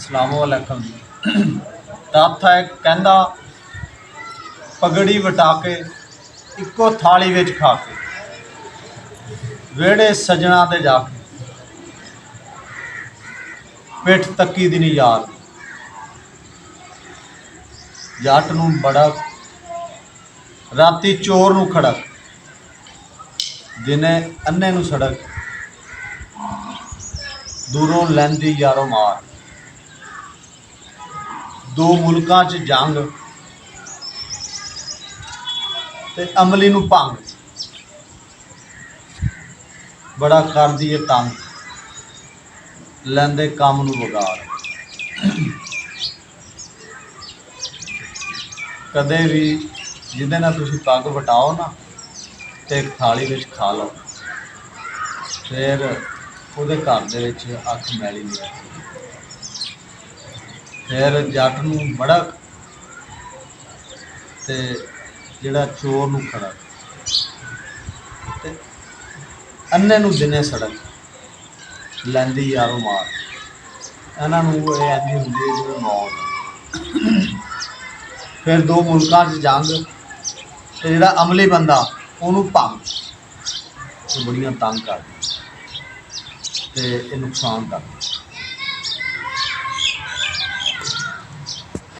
अस्सलामुअलैकुम जी। तत्थ है कहंदा पगड़ी वटा के इक्को थाली विच खा के वेड़े सजना दे जाके पिठ तक्की दी नहीं याद। जट नूं बड़क राती चोर नूं खड़क दिने अन्ने नूं सड़क दूरों लैंदी यारों मार। दो मुल्कां च जंग ते अमली नूं भंग बड़ा करदी है तंग लैंदे काम नूं विगाड़। कदे भी जिहदे नाल तुसीं पग वटाओ ना ते एक थाली विच खा लो फिर उहदे घर दे विच अख मैली नहीं रखदी। फिर जट नूं मड़क ते जिहड़ा चोर नूं खड़क ते अन्ने नूं दिने सड़क लैंदी यारों मार। इन्हां नूं इह इंज हुंदी है जिवें मौत। फिर दो मुल्कां च जंग ते जिहड़ा अमली बंदा उहनूं भंग ते बड़ियां तंग करदी ते इह नुकसान करदी।